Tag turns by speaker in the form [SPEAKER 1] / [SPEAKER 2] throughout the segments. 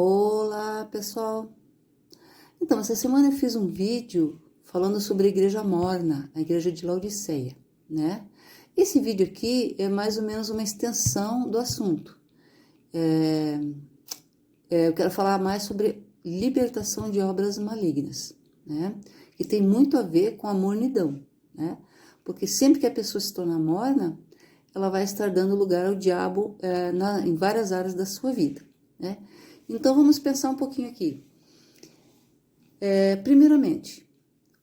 [SPEAKER 1] Olá, pessoal! Então, essa semana eu fiz um vídeo falando sobre a Igreja Morna, a Igreja de Laodiceia, né? Esse vídeo aqui é mais ou menos uma extensão do assunto. Eu quero falar mais sobre libertação de obras malignas, né? Que tem muito a ver com a mornidão, né? Porque sempre que a pessoa se torna morna, ela vai estar dando lugar ao diabo em várias áreas da sua vida, né? Então, vamos pensar um pouquinho aqui. Primeiramente,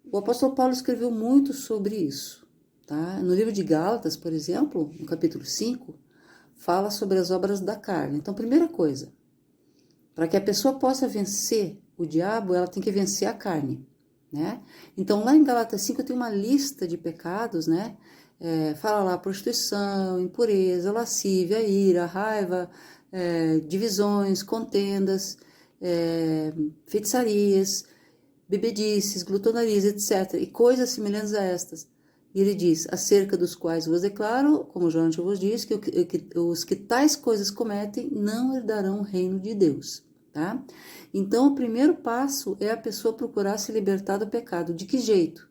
[SPEAKER 1] o apóstolo Paulo escreveu muito sobre isso, tá? No livro de Gálatas, por exemplo, no capítulo 5, fala sobre as obras da carne. Então, primeira coisa, para que a pessoa possa vencer o diabo, ela tem que vencer a carne, né? Então, lá em Gálatas 5 tem uma lista de pecados, né? Fala lá prostituição, impureza, lascívia, ira, raiva, divisões, contendas, feitiçarias, bebedices, glutonarias, etc., e coisas semelhantes a estas. E ele diz, acerca dos quais vos declaro, como João vos diz, que os que tais coisas cometem não herdarão o reino de Deus, tá? Então, o primeiro passo é a pessoa procurar se libertar do pecado. De que jeito?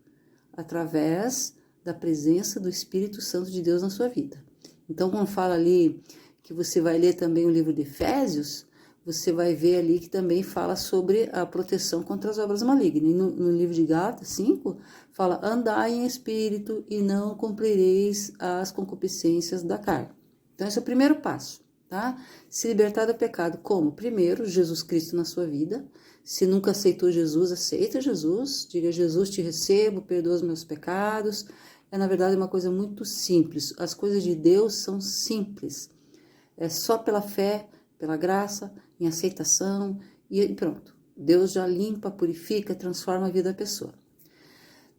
[SPEAKER 1] Através da presença do Espírito Santo de Deus na sua vida. Então, quando fala ali que você vai ler também o livro de Efésios, você vai ver ali que também fala sobre a proteção contra as obras malignas. E no livro de Gálatas 5, fala, andai em espírito e não cumprireis as concupiscências da carne. Então, esse é o primeiro passo, tá? Se libertar do pecado. Como? Primeiro, Jesus Cristo na sua vida. Se nunca aceitou Jesus, aceita Jesus. Diga, Jesus, te recebo, perdoa os meus pecados. Na verdade, uma coisa muito simples. As coisas de Deus são simples. É só pela fé, pela graça, em aceitação e pronto. Deus já limpa, purifica, transforma a vida da pessoa.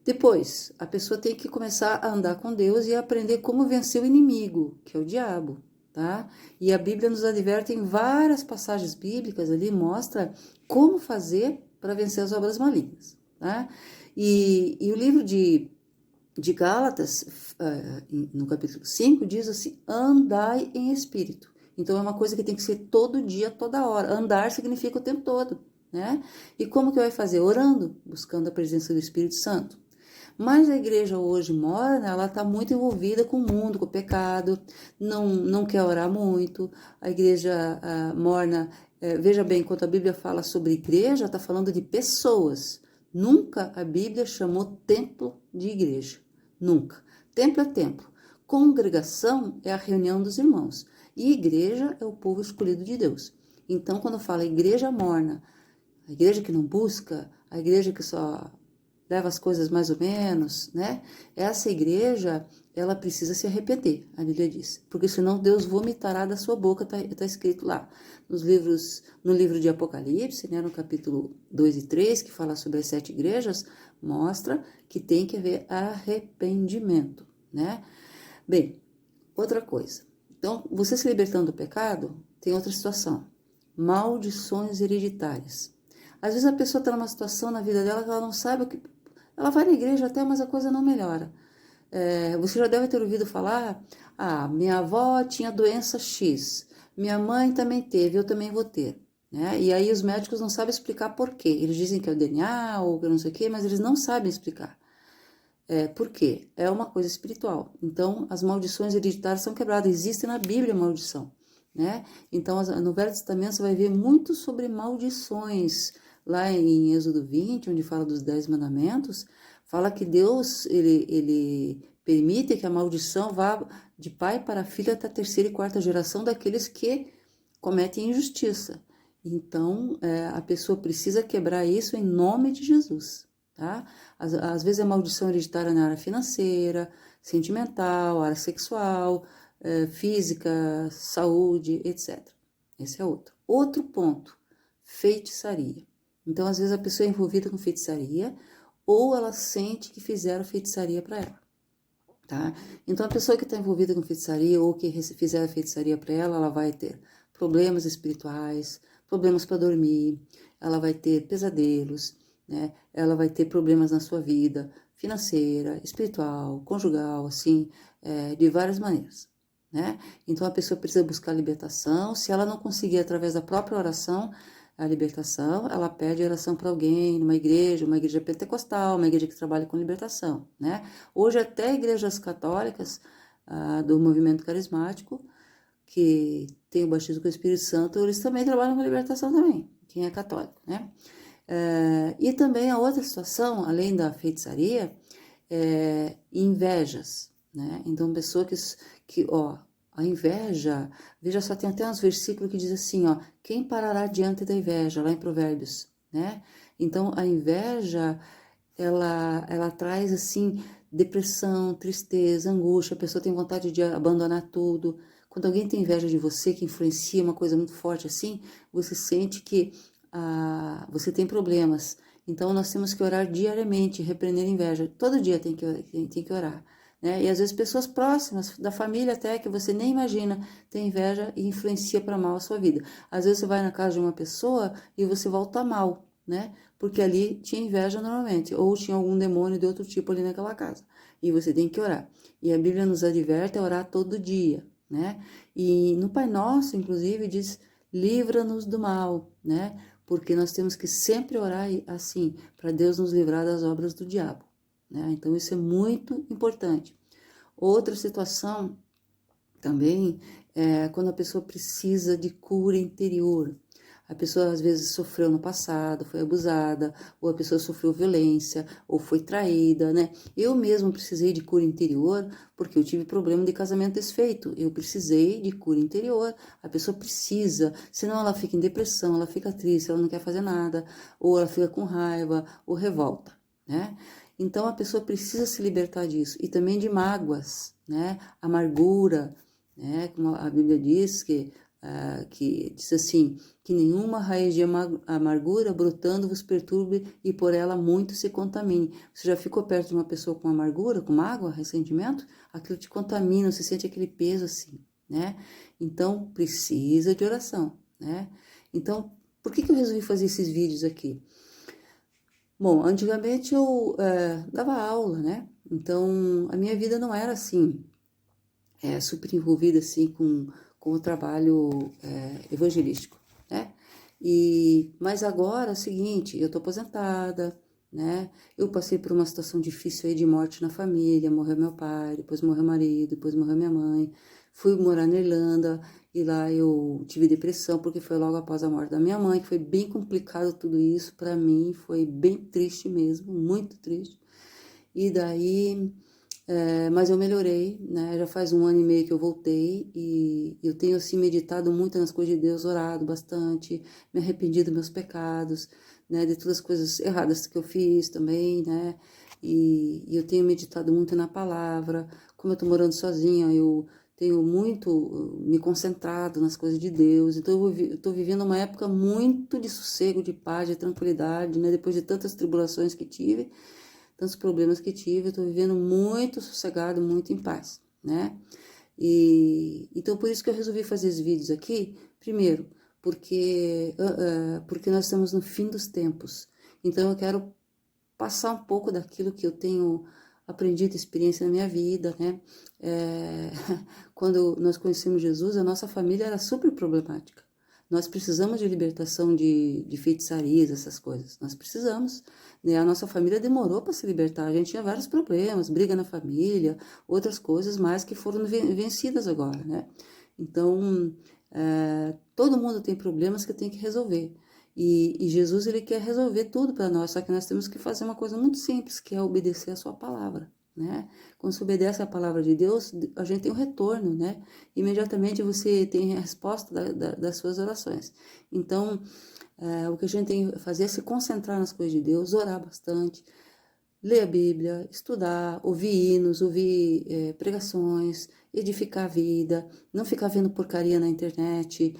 [SPEAKER 1] Depois, a pessoa tem que começar a andar com Deus e aprender como vencer o inimigo, que é o diabo, tá? E a Bíblia nos adverte em várias passagens bíblicas ali, mostra como fazer para vencer as obras malignas, tá? E o livro de Gálatas, no capítulo 5, diz assim, andai em espírito. Então, é uma coisa que tem que ser todo dia, toda hora. Andar significa o tempo todo, né? E como que vai fazer? Orando, buscando a presença do Espírito Santo. Mas a igreja hoje morna, ela está muito envolvida com o mundo, com o pecado, não quer orar muito. A igreja morna, veja bem, quando a Bíblia fala sobre igreja, está falando de pessoas. Nunca a Bíblia chamou templo de igreja. Nunca. Templo é templo. Congregação é a reunião dos irmãos. E igreja é o povo escolhido de Deus. Então, quando fala igreja morna, a igreja que não busca, a igreja que só leva as coisas mais ou menos, né? Essa igreja, ela precisa se arrepender, a Bíblia diz. Porque senão Deus vomitará da sua boca, tá escrito lá. No livro de Apocalipse, né, no capítulo 2 e 3, que fala sobre as 7 igrejas, mostra que tem que haver arrependimento, né? Bem, outra coisa. Então, você se libertando do pecado, tem outra situação. Maldições hereditárias. Às vezes a pessoa está numa situação na vida dela que ela não sabe o que... Ela vai na igreja até, mas a coisa não melhora. Você já deve ter ouvido falar, minha avó tinha doença X, minha mãe também teve, eu também vou ter. Né? E aí os médicos não sabem explicar por quê. Eles dizem que é o DNA ou que não sei o quê, mas eles não sabem explicar. Por quê? É uma coisa espiritual. Então, as maldições hereditárias são quebradas. Existe na Bíblia maldição, né? Então, no Velho Testamento você vai ver muito sobre maldições. Lá em Êxodo 20, onde fala dos 10 mandamentos, fala que Deus, ele permite que a maldição vá de pai para filho até a terceira e quarta geração daqueles que cometem injustiça. Então, a pessoa precisa quebrar isso em nome de Jesus. Tá? Às vezes é maldição hereditária na área financeira, sentimental, área sexual, física, saúde, etc. Esse é outro. Outro ponto, feitiçaria. Então, às vezes a pessoa é envolvida com feitiçaria ou ela sente que fizeram feitiçaria para ela. Tá? Então, a pessoa que está envolvida com feitiçaria ou que fizeram feitiçaria para ela, ela vai ter problemas espirituais, problemas para dormir, ela vai ter pesadelos, né? Ela vai ter problemas na sua vida financeira, espiritual, conjugal, assim, de várias maneiras, né? Então, a pessoa precisa buscar libertação. Se ela não conseguir através da própria oração, a libertação, ela pede oração para alguém, numa igreja, uma igreja pentecostal, uma igreja que trabalha com libertação, né? Hoje até igrejas católicas do movimento carismático, que tem o batismo com o Espírito Santo, eles também trabalham com libertação também, quem é católico, né? E também a outra situação, além da feitiçaria, invejas, né? Então, pessoa ó, a inveja, veja só, tem até uns versículos que diz assim, ó, quem parará diante da inveja, lá em Provérbios, né? Então, a inveja, ela traz, assim, depressão, tristeza, angústia, a pessoa tem vontade de abandonar tudo. Quando alguém tem inveja de você, que influencia uma coisa muito forte assim, você sente que você tem problemas. Então, nós temos que orar diariamente, repreender a inveja. Todo dia tem que orar. Né? E às vezes pessoas próximas, da família até, que você nem imagina, tem inveja e influencia para mal a sua vida. Às vezes você vai na casa de uma pessoa e você volta mal, né? Porque ali tinha inveja normalmente, ou tinha algum demônio de outro tipo ali naquela casa. E você tem que orar. E a Bíblia nos adverte a orar todo dia, né? E no Pai Nosso, inclusive, diz, livra-nos do mal, né? Porque nós temos que sempre orar assim, para Deus nos livrar das obras do diabo. Né? Então, isso é muito importante. Outra situação também é quando a pessoa precisa de cura interior. A pessoa às vezes sofreu no passado, foi abusada, ou a pessoa sofreu violência, ou foi traída, né? Eu mesmo precisei de cura interior porque eu tive problema de casamento desfeito. Eu precisei de cura interior. A pessoa precisa, senão ela fica em depressão, ela fica triste, ela não quer fazer nada, ou ela fica com raiva, ou revolta, né? Então a pessoa precisa se libertar disso e também de mágoas, né? Amargura, né? Como a Bíblia diz que diz assim, que nenhuma raiz de amargura brotando vos perturbe e por ela muito se contamine. Você já ficou perto de uma pessoa com amargura, com mágoa, ressentimento? Aquilo te contamina, você sente aquele peso assim, né? Então precisa de oração, né? Então, por que eu resolvi fazer esses vídeos aqui? Bom, antigamente eu dava aula, né? Então, a minha vida não era assim, super envolvida assim com o trabalho evangelístico, né? Mas agora é o seguinte, eu tô aposentada, né? Eu passei por uma situação difícil aí de morte na família, morreu meu pai, depois morreu meu marido, depois morreu minha mãe. Fui morar na Irlanda e lá eu tive depressão porque foi logo após a morte da minha mãe, que foi bem complicado tudo isso para mim, foi bem triste mesmo, muito triste. E daí mas eu melhorei, né? Já faz 1 ano e meio que eu voltei e eu tenho assim meditado muito nas coisas de Deus, orado bastante, me arrependido dos meus pecados, né? De todas as coisas erradas que eu fiz também, né? E eu tenho meditado muito na palavra. Como eu tô morando sozinha, eu tenho muito me concentrado nas coisas de Deus. Então eu tô vivendo uma época muito de sossego, de paz, de tranquilidade, né? Depois de tantas tribulações que tive, tantos problemas que tive, eu tô vivendo muito sossegado, muito em paz, né? Então por isso que eu resolvi fazer esses vídeos aqui, primeiro, porque nós estamos no fim dos tempos. Então eu quero passar um pouco daquilo que eu tenho aprendido, experiência na minha vida, né? Quando nós conhecemos Jesus, a nossa família era super problemática. Nós precisamos de libertação de feitiçarias, essas coisas. Nós precisamos. Né? A nossa família demorou para se libertar. A gente tinha vários problemas, briga na família, outras coisas mais que foram vencidas agora, né? Então, todo mundo tem problemas que tem que resolver. E Jesus, ele quer resolver tudo para nós, só que nós temos que fazer uma coisa muito simples, que é obedecer a sua palavra, né? Quando você obedece a palavra de Deus, a gente tem um retorno, né? Imediatamente você tem a resposta das suas orações. Então, o que a gente tem que fazer é se concentrar nas coisas de Deus, orar bastante, ler a Bíblia, estudar, ouvir hinos, ouvir pregações, edificar a vida, não ficar vendo porcaria na internet,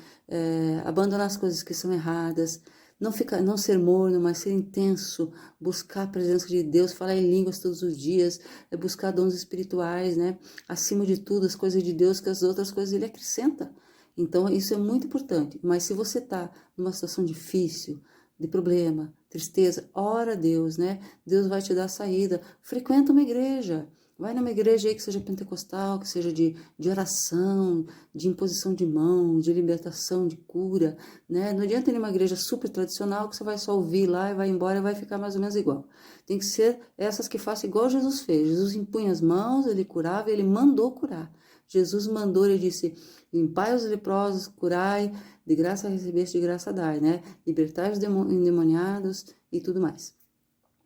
[SPEAKER 1] abandonar as coisas que são erradas, não ser morno, mas ser intenso, buscar a presença de Deus, falar em línguas todos os dias, buscar dons espirituais, né? Acima de tudo, as coisas de Deus, que as outras coisas Ele acrescenta. Então, isso é muito importante. Mas se você está numa situação difícil, de problema, tristeza, ora a Deus, né? Deus vai te dar saída. Frequenta uma igreja, Vai numa igreja aí que seja pentecostal, que seja de oração, de imposição de mãos, de libertação, de cura, né? Não adianta ir numa igreja super tradicional que você vai só ouvir lá e vai embora e vai ficar mais ou menos igual. Tem que ser essas que façam igual Jesus fez. Jesus impunha as mãos, ele curava, ele mandou curar. Jesus mandou, ele disse, limpai os leprosos, curai, de graça recebeste, de graça dai, né? Libertai os endemoniados e tudo mais.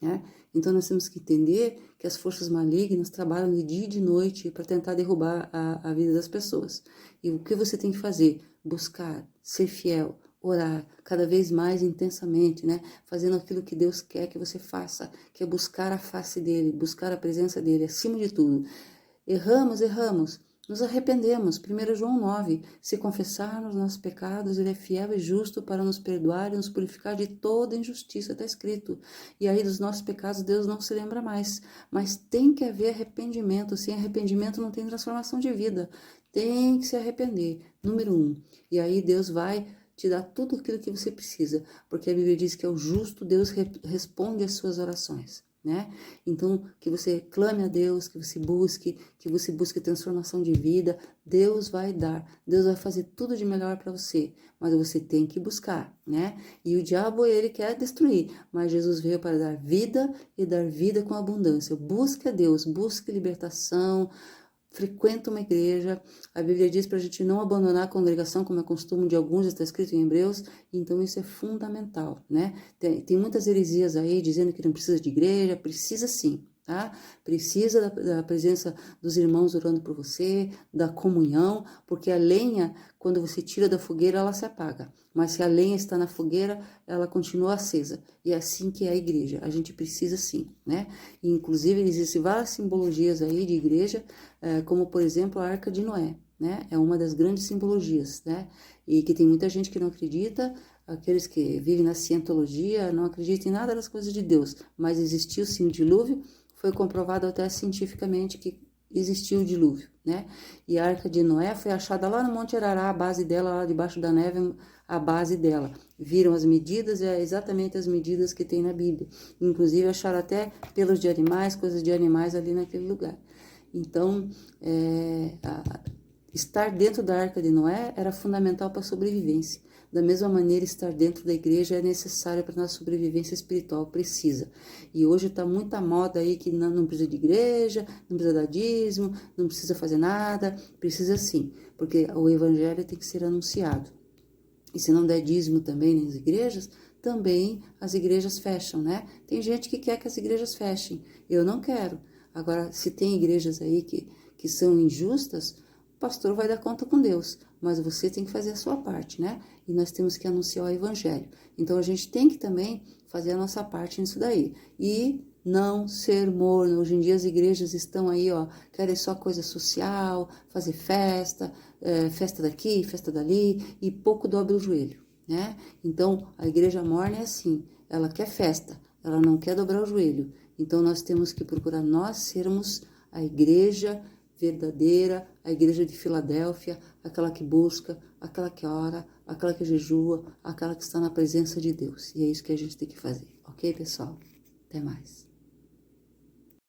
[SPEAKER 1] Né? Então nós temos que entender que as forças malignas trabalham de dia e de noite para tentar derrubar a vida das pessoas. E o que você tem que fazer? Buscar, ser fiel, orar cada vez mais intensamente, né? Fazendo aquilo que Deus quer que você faça, que é buscar a face dele, buscar a presença dele acima de tudo. Erramos, nos arrependemos. 1 João 9, se confessarmos nossos pecados, ele é fiel e justo para nos perdoar e nos purificar de toda injustiça, está escrito. E aí dos nossos pecados Deus não se lembra mais, mas tem que haver arrependimento, sem arrependimento não tem transformação de vida, tem que se arrepender, número 1. E aí Deus vai te dar tudo aquilo que você precisa, porque a Bíblia diz que é o justo, Deus responde às suas orações. Né? Então, que você clame a Deus, que você busque transformação de vida, Deus vai dar, Deus vai fazer tudo de melhor para você, mas você tem que buscar, né? E o diabo, ele quer destruir, mas Jesus veio para dar vida e dar vida com abundância. Busque a Deus, busque libertação, frequenta uma igreja. A Bíblia diz para a gente não abandonar a congregação, como é costume de alguns, está escrito em Hebreus, então isso é fundamental, né? Tem muitas heresias aí dizendo que não precisa de igreja, precisa sim, tá? Precisa da presença dos irmãos orando por você, da comunhão, porque a lenha, quando você tira da fogueira, ela se apaga, mas se a lenha está na fogueira, ela continua acesa, e é assim que é a igreja, a gente precisa sim, né? E, inclusive, existem várias simbologias aí de igreja, como, por exemplo, a Arca de Noé, né? É uma das grandes simbologias, né? E que tem muita gente que não acredita, aqueles que vivem na cientologia, não acreditam em nada das coisas de Deus, mas existiu sim o dilúvio, foi comprovado até cientificamente que existiu o dilúvio, né? E a Arca de Noé foi achada lá no Monte Arará, a base dela, lá debaixo da neve, a base dela. Viram as medidas, é exatamente as medidas que tem na Bíblia. Inclusive acharam até pelos de animais, coisas de animais ali naquele lugar. Então, estar dentro da Arca de Noé era fundamental para a sobrevivência. Da mesma maneira, estar dentro da igreja é necessário para a nossa sobrevivência espiritual, precisa. E hoje está muita moda aí que não precisa de igreja, não precisa dar dízimo, não precisa fazer nada, precisa sim, porque o evangelho tem que ser anunciado. E se não der dízimo também nas igrejas, também as igrejas fecham, né? Tem gente que quer que as igrejas fechem, eu não quero. Agora, se tem igrejas aí que são injustas, o pastor vai dar conta com Deus, mas você tem que fazer a sua parte, né? E nós temos que anunciar o evangelho. Então, a gente tem que também fazer a nossa parte nisso daí. E não ser morno. Hoje em dia as igrejas estão aí, ó, querem só coisa social, fazer festa, festa daqui, festa dali, e pouco dobra o joelho, né? Então, a igreja morna é assim, ela quer festa, ela não quer dobrar o joelho. Então, nós temos que procurar nós sermos a igreja verdadeira, a igreja de Filadélfia, aquela que busca, aquela que ora, aquela que jejua, aquela que está na presença de Deus. E é isso que a gente tem que fazer, ok, pessoal? Até mais.